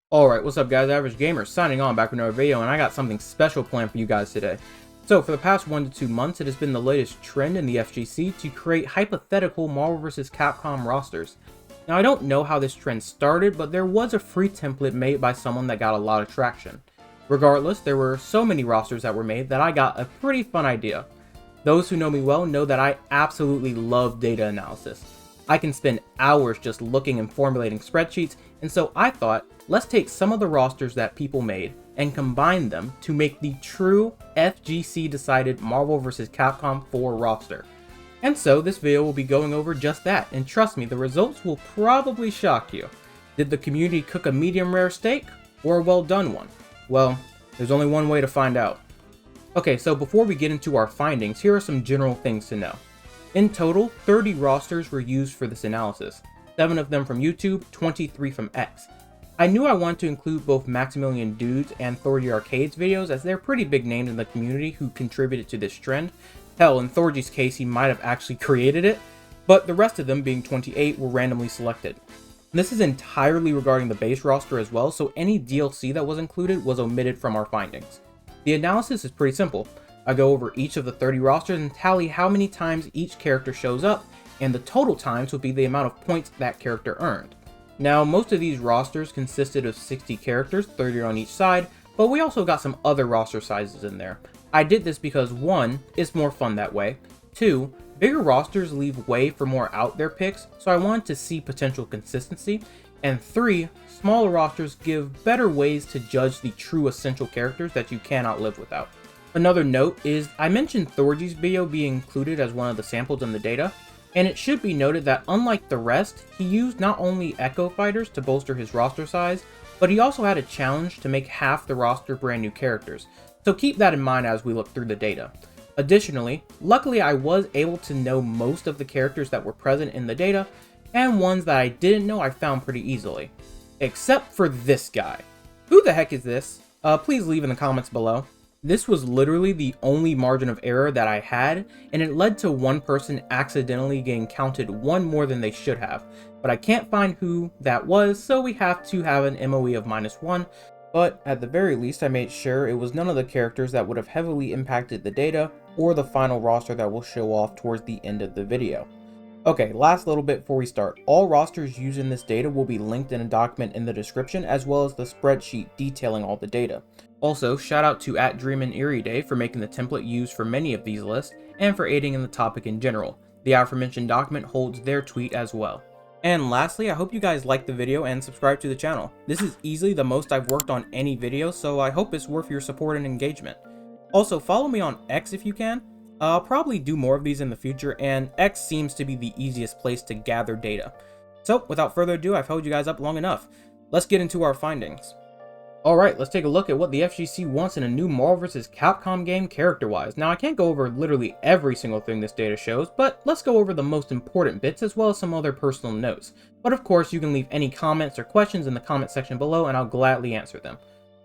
Alright, what's up guys, Average Gamer signing on back with another video, and I got something special planned for you guys today. So for the past 1 to 2 months, it has been the latest trend in the FGC to create hypothetical Marvel vs. Capcom rosters. Now I don't know how this trend started, but there was a free template made by someone that got a lot of traction. Regardless, there were so many rosters that were made that I got a pretty fun idea. Those who know me well know that I absolutely love data analysis. I can spend hours just looking and formulating spreadsheets, and so I thought, let's take some of the rosters that people made and combine them to make the true FGC Decided Marvel vs. Capcom 4 roster. And so this video will be going over just that, and trust me, the results will probably shock you. Did the community cook a medium rare steak, or a well done one? Well, there's only one way to find out. Okay, so before we get into our findings, here are some general things to know. In total, 30 rosters were used for this analysis, 7 of them from YouTube, 23 from X. I knew I wanted to include both Maximilian Dudes and Thorgy Arcade's videos, as they're pretty big names in the community who contributed to this trend. Hell, in Thorgy's case, he might have actually created it, but the rest of them, being 28, were randomly selected. This is entirely regarding the base roster as well, so any DLC that was included was omitted from our findings. The analysis is pretty simple. I go over each of the 30 rosters and tally how many times each character shows up, and the total times will be the amount of points that character earned. Now, most of these rosters consisted of 60 characters, 30 on each side, but we also got some other roster sizes in there. I did this because 1, it's more fun that way, 2, bigger rosters leave way for more out there picks, so I wanted to see potential consistency, and 3, smaller rosters give better ways to judge the true essential characters that you cannot live without. Another note is, I mentioned Thorgy's video being included as one of the samples in the data, and it should be noted that unlike the rest, he used not only Echo Fighters to bolster his roster size, but he also had a challenge to make half the roster brand new characters, so keep that in mind as we look through the data. Additionally, luckily I was able to know most of the characters that were present in the data, and ones that I didn't know I found pretty easily. Except for this guy. Who the heck is this? Please leave in the comments below. This was literally the only margin of error that I had, and it led to one person accidentally getting counted one more than they should have. But I can't find who that was, so we have to have an MOE of -1, but at the very least I made sure it was none of the characters that would have heavily impacted the data, or the final roster that will show off towards the end of the video. Okay, last little bit before we start. All rosters used in this data will be linked in a document in the description, as well as the spreadsheet detailing all the data. Also, shout out to @DreaminEerieDay for making the template used for many of these lists, and for aiding in the topic in general. The aforementioned document holds their tweet as well. And lastly, I hope you guys liked the video and subscribe to the channel. This is easily the most I've worked on any video, so I hope it's worth your support and engagement. Also, follow me on X if you can. I'll probably do more of these in the future, and X seems to be the easiest place to gather data. So, without further ado, I've held you guys up long enough. Let's get into our findings. Alright, let's take a look at what the FGC wants in a new Marvel vs. Capcom game character-wise. Now, I can't go over literally every single thing this data shows, but let's go over the most important bits as well as some other personal notes. But of course, you can leave any comments or questions in the comment section below and I'll gladly answer them.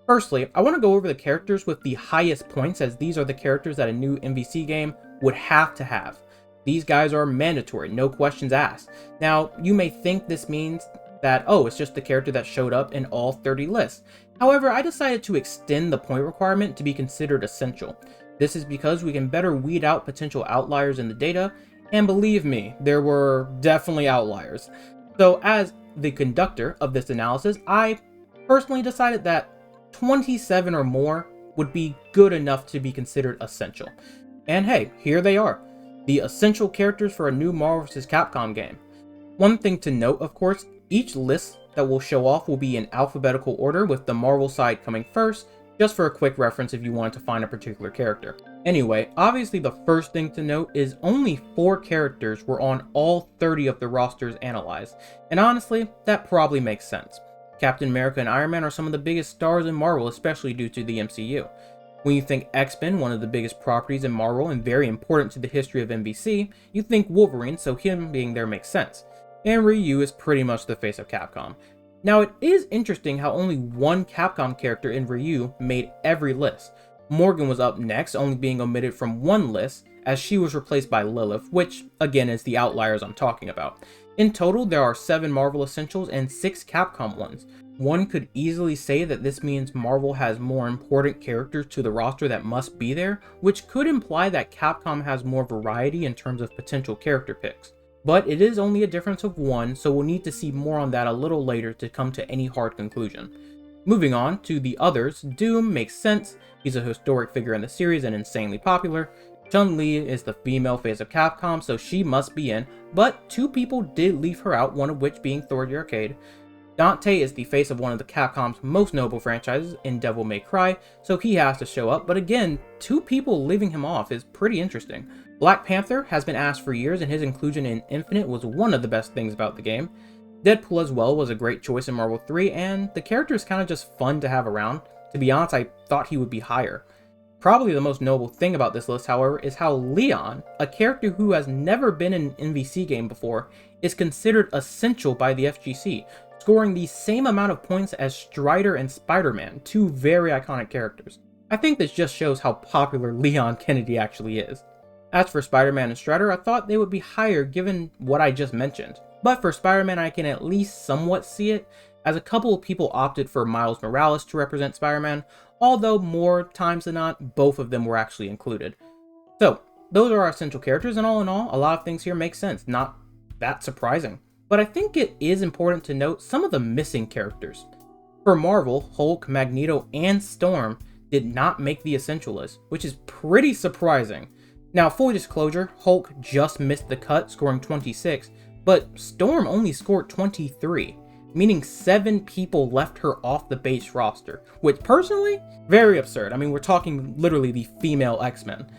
Firstly, I want to go over the characters with the highest points, as these are the characters that a new MVC game would have to have. These guys are mandatory, no questions asked. Now, you may think this means that, oh, it's just the character that showed up in all 30 lists. However, I decided to extend the point requirement to be considered essential. This is because we can better weed out potential outliers in the data, and believe me, there were definitely outliers. So as the conductor of this analysis, I personally decided that 27 or more would be good enough to be considered essential. And hey, here they are, the essential characters for a new Marvel vs. Capcom game. One thing to note, of course, each list that will show off will be in alphabetical order, with the Marvel side coming first, just for a quick reference if you wanted to find a particular character. Anyway, obviously the first thing to note is only 4 characters were on all 30 of the rosters analyzed, and honestly, that probably makes sense. Captain America and Iron Man are some of the biggest stars in Marvel, especially due to the MCU. When you think X-Men, one of the biggest properties in Marvel and very important to the history of MVC, you think Wolverine, so him being there makes sense. And Ryu is pretty much the face of Capcom. Now, it is interesting how only one Capcom character in Ryu made every list. Morgan was up next, only being omitted from one list, as she was replaced by Lilith, which again is the outliers I'm talking about. In total, there are 7 Marvel Essentials and 6 Capcom ones. One could easily say that this means Marvel has more important characters to the roster that must be there, which could imply that Capcom has more variety in terms of potential character picks. But it is only a difference of one, so we'll need to see more on that a little later to come to any hard conclusion. Moving on to the others, Doom makes sense. He's a historic figure in the series and insanely popular. Chun-Li is the female face of Capcom, so she must be in, but two people did leave her out, one of which being Thor the Arcade. Dante is the face of one of the Capcom's most notable franchises in Devil May Cry, so he has to show up, but again, two people leaving him off is pretty interesting. Black Panther has been asked for years, and his inclusion in Infinite was one of the best things about the game. Deadpool as well was a great choice in Marvel 3, and the character is kind of just fun to have around. To be honest, I thought he would be higher. Probably the most notable thing about this list, however, is how Leon, a character who has never been in an MVC game before, is considered essential by the FGC, scoring the same amount of points as Strider and Spider-Man, two very iconic characters. I think this just shows how popular Leon Kennedy actually is. As for Spider-Man and Strider, I thought they would be higher given what I just mentioned. But for Spider-Man, I can at least somewhat see it, as a couple of people opted for Miles Morales to represent Spider-Man, although more times than not, both of them were actually included. So, those are our essential characters, and all in all, a lot of things here make sense, not that surprising. But I think it is important to note some of the missing characters. For Marvel, Hulk, Magneto, and Storm did not make the essential list, which is pretty surprising. Now, full disclosure, Hulk just missed the cut, scoring 26, but Storm only scored 23, meaning 7 people left her off the base roster, which personally, very absurd. I mean, we're talking literally the female X-Men.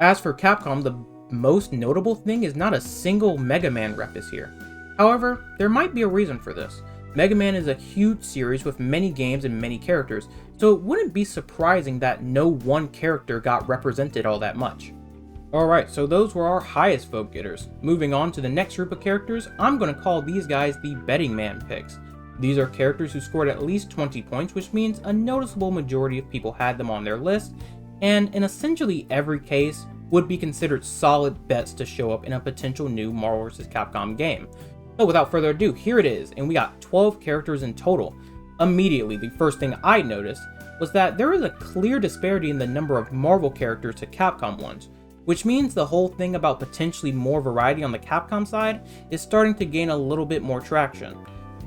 As for Capcom, the most notable thing is not a single Mega Man rep is here. However, there might be a reason for this. Mega Man is a huge series with many games and many characters, so it wouldn't be surprising that no one character got represented all that much. Alright, so those were our highest vote getters. Moving on to the next group of characters, I'm going to call these guys the betting man picks. These are characters who scored at least 20 points, which means a noticeable majority of people had them on their list, and in essentially every case, would be considered solid bets to show up in a potential new Marvel vs. Capcom game. So without further ado, here it is, and we got 12 characters in total. Immediately, the first thing I noticed was that there is a clear disparity in the number of Marvel characters to Capcom ones, which means the whole thing about potentially more variety on the Capcom side is starting to gain a little bit more traction.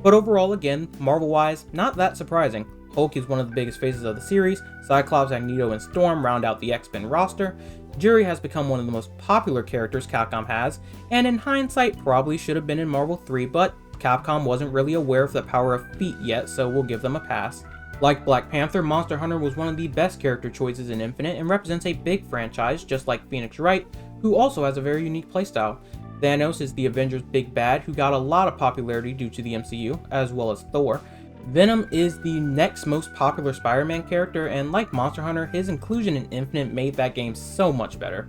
But overall, again, Marvel-wise, not that surprising. Hulk is one of the biggest faces of the series, Cyclops, Magneto, and Storm round out the X-Men roster, Jury has become one of the most popular characters Capcom has, and in hindsight probably should have been in Marvel 3, but Capcom wasn't really aware of the power of feet yet, so we'll give them a pass. Like Black Panther, Monster Hunter was one of the best character choices in Infinite and represents a big franchise, just like Phoenix Wright, who also has a very unique playstyle. Thanos is the Avengers' big bad, who got a lot of popularity due to the MCU, as well as Thor. Venom is the next most popular Spider-Man character, and like Monster Hunter, his inclusion in Infinite made that game so much better.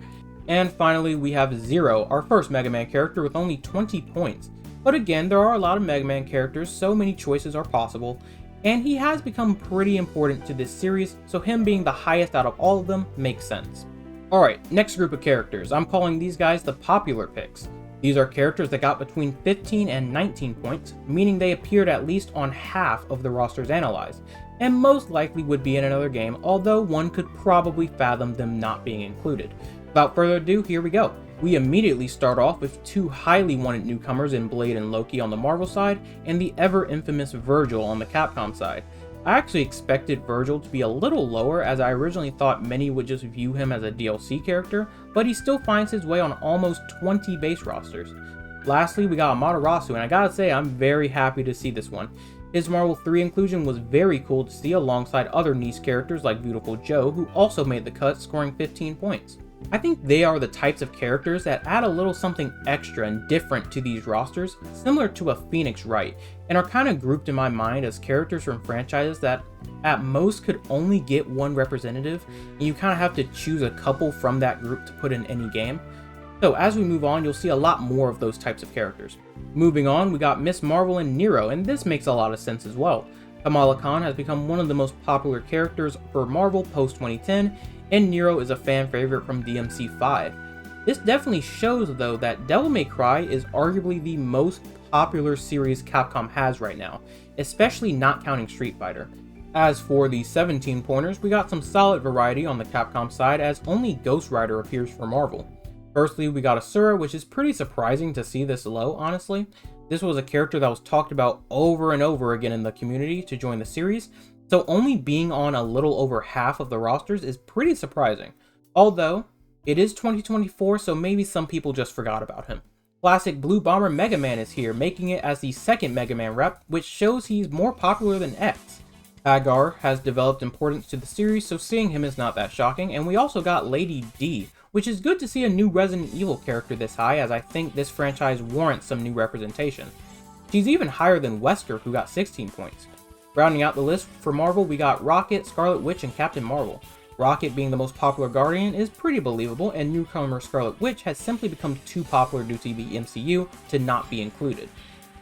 And finally, we have Zero, our first Mega Man character with only 20 points. But again, there are a lot of Mega Man characters, so many choices are possible, and he has become pretty important to this series, so him being the highest out of all of them makes sense. Alright, next group of characters. I'm calling these guys the popular picks. These are characters that got between 15 and 19 points, meaning they appeared at least on half of the rosters analyzed, and most likely would be in another game, although one could probably fathom them not being included. Without further ado, here we go. We immediately start off with two highly wanted newcomers in Blade and Loki on the Marvel side, and the ever-infamous Virgil on the Capcom side. I actually expected Virgil to be a little lower, as I originally thought many would just view him as a DLC character, but he still finds his way on almost 20 base rosters. Lastly, we got Amaterasu, and I gotta say, I'm very happy to see this one. His Marvel 3 inclusion was very cool to see alongside other niche characters like Beautiful Joe, who also made the cut, scoring 15 points. I think they are the types of characters that add a little something extra and different to these rosters, similar to a Phoenix Wright, and are kind of grouped in my mind as characters from franchises that at most could only get one representative, and you kind of have to choose a couple from that group to put in any game. So as we move on, you'll see a lot more of those types of characters. Moving on, we got Miss Marvel and Nero, and this makes a lot of sense as well. Kamala Khan has become one of the most popular characters for Marvel post-2010, and Nero is a fan favorite from DMC5. This definitely shows though that Devil May Cry is arguably the most popular series Capcom has right now, especially not counting Street Fighter. As for the 17 pointers, we got some solid variety on the Capcom side as only Ghost Rider appears for Marvel. Firstly, we got Asura, which is pretty surprising to see this low, honestly. This was a character that was talked about over and over again in the community to join the series, so only being on a little over half of the rosters is pretty surprising. Although, it is 2024, so maybe some people just forgot about him. Classic Blue Bomber Mega Man is here, making it as the second Mega Man rep, which shows he's more popular than X. Hagar has developed importance to the series, so seeing him is not that shocking, and we also got Lady D, which is good to see a new Resident Evil character this high, as I think this franchise warrants some new representation. She's even higher than Wesker, who got 16 points. Rounding out the list for Marvel, we got Rocket, Scarlet Witch, and Captain Marvel. Rocket being the most popular Guardian is pretty believable, and newcomer Scarlet Witch has simply become too popular due to the MCU to not be included.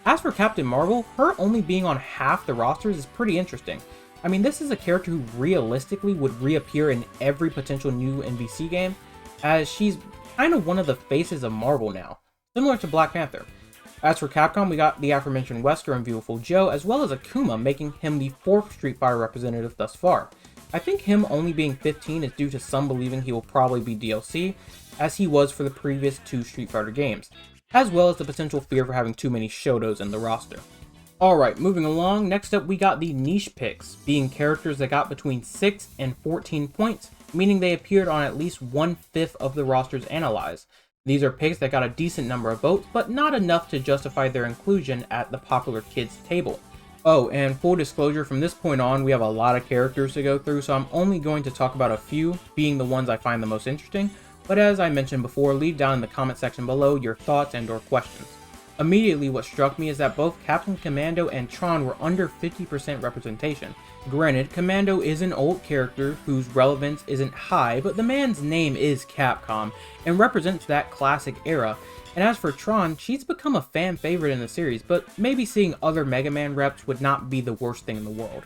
As for Captain Marvel, her only being on half the rosters is pretty interesting. I mean, this is a character who realistically would reappear in every potential new NBC game, as she's kind of one of the faces of Marvel now, similar to Black Panther. As for Capcom, we got the aforementioned Wesker and Beautiful Joe, as well as Akuma, making him the 4th Street Fighter representative thus far. I think him only being 15 is due to some believing he will probably be DLC, as he was for the previous 2 Street Fighter games, as well as the potential fear for having too many Shotos in the roster. Alright, moving along, next up we got the niche picks, being characters that got between 6 and 14 points, meaning they appeared on at least 1/5 of the rosters analyzed. These are picks that got a decent number of votes, but not enough to justify their inclusion at the popular kids table. Oh, and full disclosure, from this point on, we have a lot of characters to go through, so I'm only going to talk about a few, being the ones I find the most interesting, but as I mentioned before, leave down in the comment section below your thoughts and or questions. Immediately what struck me is that both Captain Commando and Tron were under 50% representation. Granted, Commando is an old character whose relevance isn't high, but the man's name is Capcom, and represents that classic era. And as for Tron, she's become a fan favorite in the series, but maybe seeing other Mega Man reps would not be the worst thing in the world.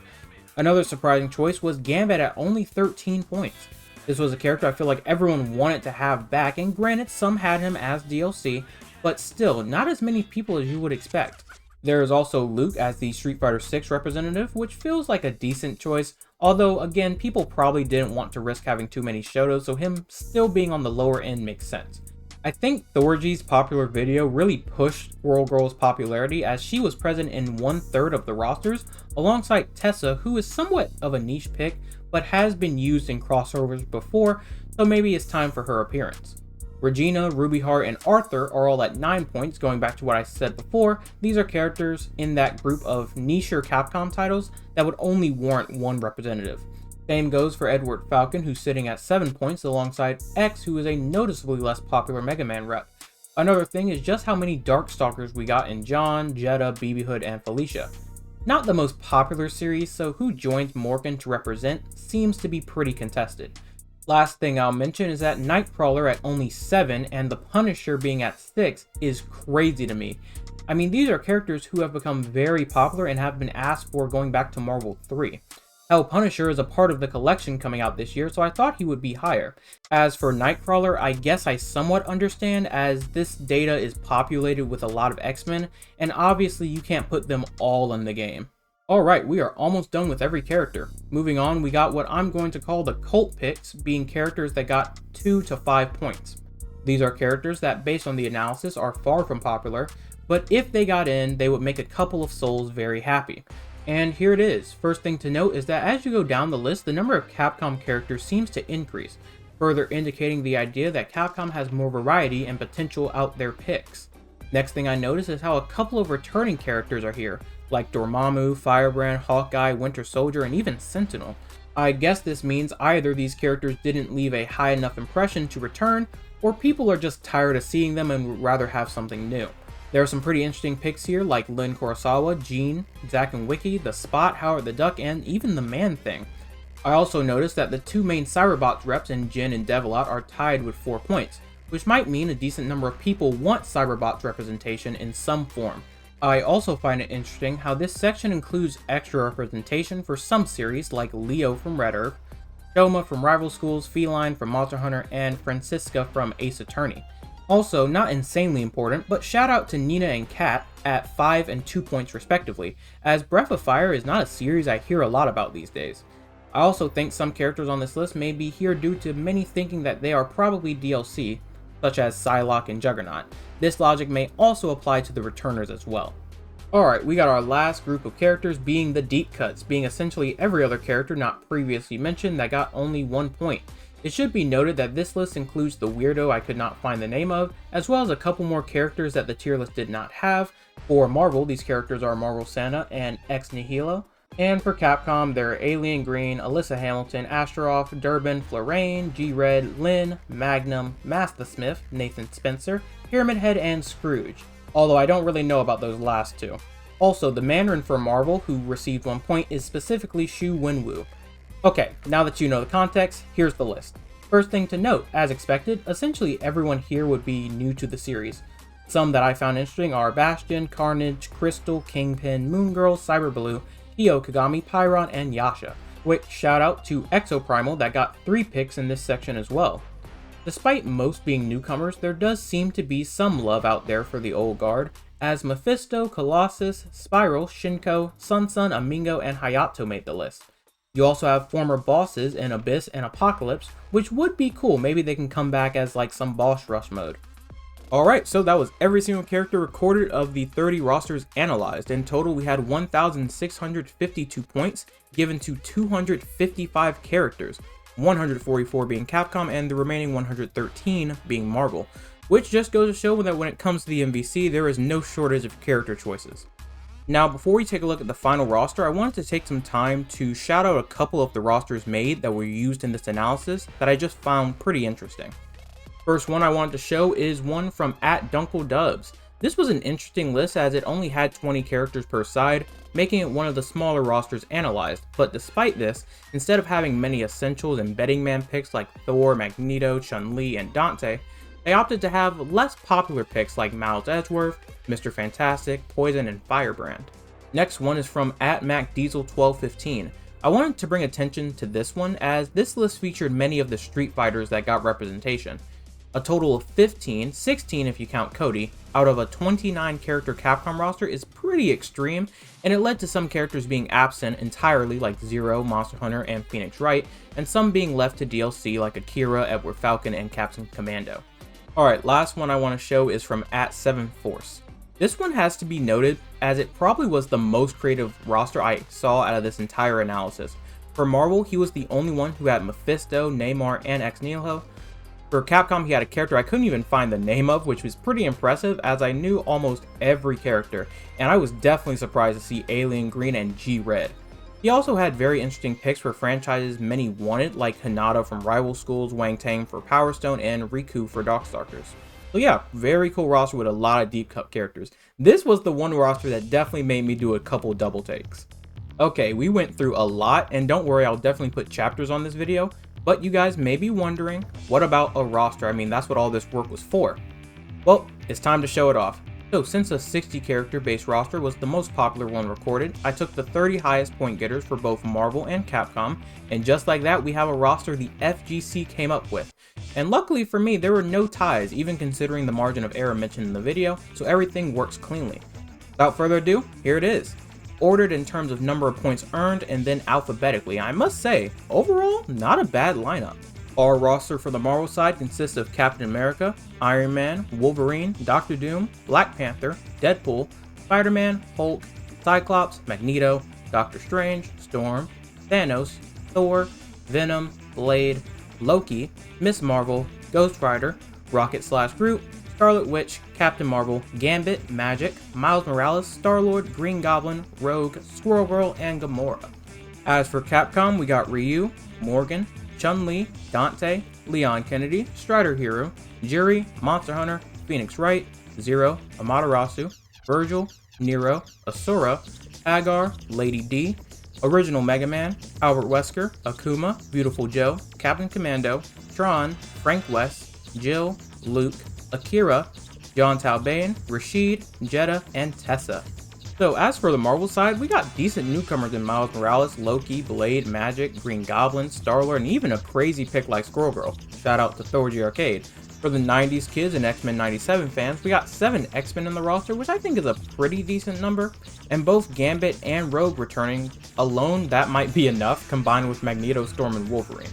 Another surprising choice was Gambit at only 13 points. This was a character I feel like everyone wanted to have back, and granted some had him as DLC, but still, not as many people as you would expect. There is also Luke as the Street Fighter 6 representative, which feels like a decent choice, although again, people probably didn't want to risk having too many Shotos, so him still being on the lower end makes sense. I think Thorgy's popular video really pushed Squirrel Girl's popularity, as she was present in 1/3 of the rosters, alongside Tessa, who is somewhat of a niche pick, but has been used in crossovers before, so maybe it's time for her appearance. Regina, Ruby Heart, and Arthur are all at 9 points. Going back to what I said before, these are characters in that group of niche Capcom titles that would only warrant one representative. Same goes for Edward Falcon, who's sitting at 7 points alongside X, who is a noticeably less popular Mega Man rep. Another thing is just how many Darkstalkers we got in John, Jetta, BB Hood, and Felicia. Not the most popular series, so who joins Morgan to represent seems to be pretty contested. Last thing I'll mention is that Nightcrawler at only 7 and the Punisher being at 6 is crazy to me. I mean, these are characters who have become very popular and have been asked for going back to Marvel 3. Hell, Punisher is a part of the collection coming out this year, so I thought he would be higher. As for Nightcrawler, I guess I somewhat understand, as this data is populated with a lot of X-Men, and obviously you can't put them all in the game. Alright, we are almost done with every character. Moving on, we got what I'm going to call the cult picks, being characters that got 2 to 5 points. These are characters that, based on the analysis, are far from popular, but if they got in, they would make a couple of souls very happy. And here it is. First thing to note is that as you go down the list, the number of Capcom characters seems to increase, further indicating the idea that Capcom has more variety and potential out their picks. Next thing I notice is how a couple of returning characters are here, like Dormammu, Firebrand, Hawkeye, Winter Soldier, and even Sentinel. I guess this means either these characters didn't leave a high enough impression to return, or people are just tired of seeing them and would rather have something new. There are some pretty interesting picks here, like Lin Kurosawa, Gene, Zack and Wiki, The Spot, Howard the Duck, and even the Man-Thing. I also noticed that the two main Cyberbots reps in Jin and Devilot are tied with 4 points, which might mean a decent number of people want Cyberbots representation in some form. I also find it interesting how this section includes extra representation for some series like Leo from Red Earth, Shoma from Rival Schools, Feline from Monster Hunter, and Francisca from Ace Attorney. Also, not insanely important, but shout out to Nina and Kat, at 5 and 2 points respectively, as Breath of Fire is not a series I hear a lot about these days. I also think some characters on this list may be here due to many thinking that they are probably DLC, such as Psylocke and Juggernaut. This logic may also apply to the returners as well. Alright, we got our last group of characters being the deep cuts, being essentially every other character not previously mentioned that got only 1 point. It should be noted that this list includes the weirdo I could not find the name of, as well as a couple more characters that the tier list did not have. For Marvel, these characters are Marvel Santa and Ex Nihilo. And for Capcom, they're Alien Green, Alyssa Hamilton, Astaroth, Durbin, Florane, G-Red, Lynn, Magnum, Master Smith, Nathan Spencer, Pyramid Head, and Scrooge. Although I don't really know about those last two. Also, the Mandarin for Marvel, who received 1 point, is specifically Shu Wenwu. Okay, now that you know the context, here's the list. First thing to note, as expected, essentially everyone here would be new to the series. Some that I found interesting are Bastion, Carnage, Crystal, Kingpin, Moon Girl, Cyber Blue, Hio, Kagami, Pyron, and Yasha. Quick shout out to Exoprimal that got 3 picks in this section as well. Despite most being newcomers, there does seem to be some love out there for the old guard, as Mephisto, Colossus, Spiral, Shinko, Sun, Amingo, and Hayato made the list. You also have former bosses in Abyss and Apocalypse, which would be cool. Maybe they can come back as like some boss rush mode. Alright, so that was every single character recorded of the 30 rosters analyzed. In total, we had 1,652 points given to 255 characters, 144 being Capcom and the remaining 113 being Marvel, which just goes to show that when it comes to the MVC, there is no shortage of character choices. Now, before we take a look at the final roster, I wanted to take some time to shout out a couple of the rosters made that were used in this analysis that I just found pretty interesting. First one I wanted to show is one from @DunkleDubs. This was an interesting list as it only had 20 characters per side, making it one of the smaller rosters analyzed, but despite this, instead of having many essentials and betting man picks like Thor, Magneto, Chun-Li, and Dante, they opted to have less popular picks like Miles Edgeworth, Mr. Fantastic, Poison, and Firebrand. Next one is from @MacDiesel1215. I wanted to bring attention to this one as this list featured many of the Street Fighters that got representation. A total of 15, 16 if you count Cody, out of a 29 character Capcom roster is pretty extreme, and it led to some characters being absent entirely like Zero, Monster Hunter, and Phoenix Wright, and some being left to DLC like Akira, Edward Falcon, and Captain Commando. Alright, last one I want to show is from @7Force. This one has to be noted as it probably was the most creative roster I saw out of this entire analysis. For Marvel, he was the only one who had Mephisto, Neymar, and Ex Nihilo. For Capcom, he had a character I couldn't even find the name of, which was pretty impressive as I knew almost every character, and I was definitely surprised to see Alien Green and G-Red. He also had very interesting picks for franchises many wanted, like Hinata from Rival Schools, Wang Tang for Power Stone, and Riku for Darkstalkers. So yeah, very cool roster with a lot of deep cut characters. This was the one roster that definitely made me do a couple double takes. Okay, we went through a lot, and don't worry, I'll definitely put chapters on this video, but you guys may be wondering, what about a roster? I mean, that's what all this work was for. Well, it's time to show it off. So since a 60 character base roster was the most popular one recorded, I took the 30 highest point getters for both Marvel and Capcom, and just like that, we have a roster the FGC came up with. And luckily for me, there were no ties, even considering the margin of error mentioned in the video, so everything works cleanly. Without further ado, here it is. Ordered in terms of number of points earned and then alphabetically. I must say, overall, not a bad lineup. Our roster for the Marvel side consists of Captain America, Iron Man, Wolverine, Doctor Doom, Black Panther, Deadpool, Spider-Man, Hulk, Cyclops, Magneto, Doctor Strange, Storm, Thanos, Thor, Venom, Blade, Loki, Miss Marvel, Ghost Rider, Rocket/Groot, Scarlet Witch, Captain Marvel, Gambit, Magic, Miles Morales, Star-Lord, Green Goblin, Rogue, Squirrel Girl, and Gamora. As for Capcom, we got Ryu, Morgan, Chun-Li, Dante, Leon Kennedy, Strider Hero, Juri, Monster Hunter, Phoenix Wright, Zero, Amaterasu, Virgil, Nero, Asura, Agar, Lady D, Original Mega Man, Albert Wesker, Akuma, Beautiful Joe, Captain Commando, Tron, Frank West, Jill, Luke, Akira, John Talbane, Rashid, Jeddah, and Tessa. So as for the Marvel side, we got decent newcomers in Miles Morales, Loki, Blade, Magic, Green Goblin, Star-Lord, and even a crazy pick like Squirrel Girl. Shout out to Thorgy Arcade. For the 90s kids and X-Men 97 fans, we got 7 X-Men in the roster, which I think is a pretty decent number, and both Gambit and Rogue returning. Alone, that might be enough, combined with Magneto, Storm, and Wolverine.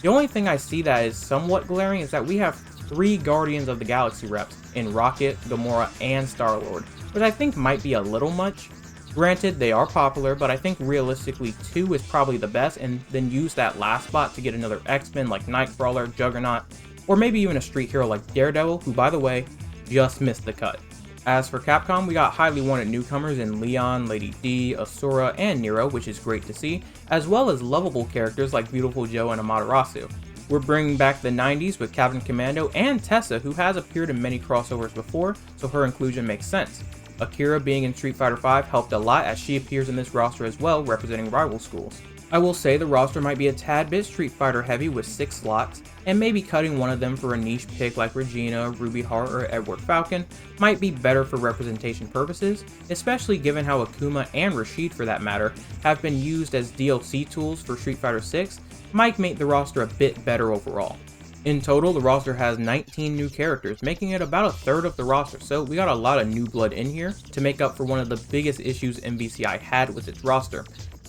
The only thing I see that is somewhat glaring is that we have 3 Guardians of the Galaxy reps in Rocket, Gamora, and Star-Lord, which I think might be a little much. Granted, they are popular, but I think realistically 2 is probably the best, and then use that last spot to get another X-Men like Nightcrawler, Juggernaut, or maybe even a street hero like Daredevil, who by the way, just missed the cut. As for Capcom, we got highly wanted newcomers in Leon, Lady D, Asura, and Nero, which is great to see, as well as lovable characters like Beautiful Joe and Amaterasu. We're bringing back the 90s with Captain Commando and Tessa, who has appeared in many crossovers before, so her inclusion makes sense. Akira being in Street Fighter V helped a lot as she appears in this roster as well, representing rival schools. I will say the roster might be a tad bit Street Fighter heavy with 6 slots, and maybe cutting one of them for a niche pick like Regina, Ruby Hart, or Edward Falcon might be better for representation purposes, especially given how Akuma and Rashid for that matter have been used as DLC tools for Street Fighter VI, might make the roster a bit better overall. In total, the roster has 19 new characters, making it about a third of the roster, so we got a lot of new blood in here to make up for one of the biggest issues MVCI had with its roster.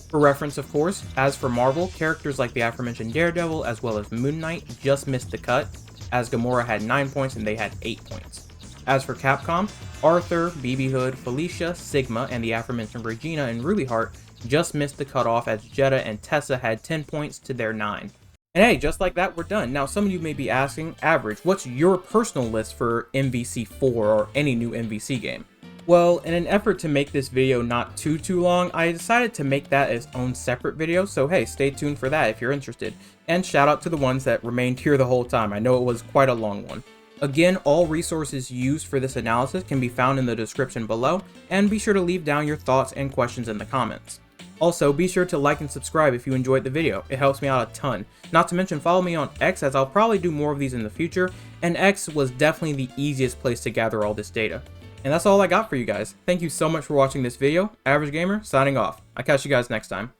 For reference, of course, as for Marvel, characters like the aforementioned Daredevil as well as Moon Knight just missed the cut, as Gamora had 9 points and they had 8 points. As for Capcom, Arthur, BB Hood, Felicia, Sigma, and the aforementioned Regina and Ruby Hart just missed the cutoff as Jetta and Tessa had 10 points to their 9. And hey, just like that, we're done. Now, some of you may be asking, Average, what's your personal list for MVC4 or any new MVC game? Well, in an effort to make this video not too long, I decided to make that its own separate video, so hey, stay tuned for that if you're interested. And shout out to the ones that remained here the whole time. I know it was quite a long one. Again, all resources used for this analysis can be found in the description below, and be sure to leave down your thoughts and questions in the comments. Also, be sure to like and subscribe if you enjoyed the video, it helps me out a ton. Not to mention follow me on X, as I'll probably do more of these in the future, and X was definitely the easiest place to gather all this data. And that's all I got for you guys. Thank you so much for watching this video. Average Gamer, signing off. I'll catch you guys next time.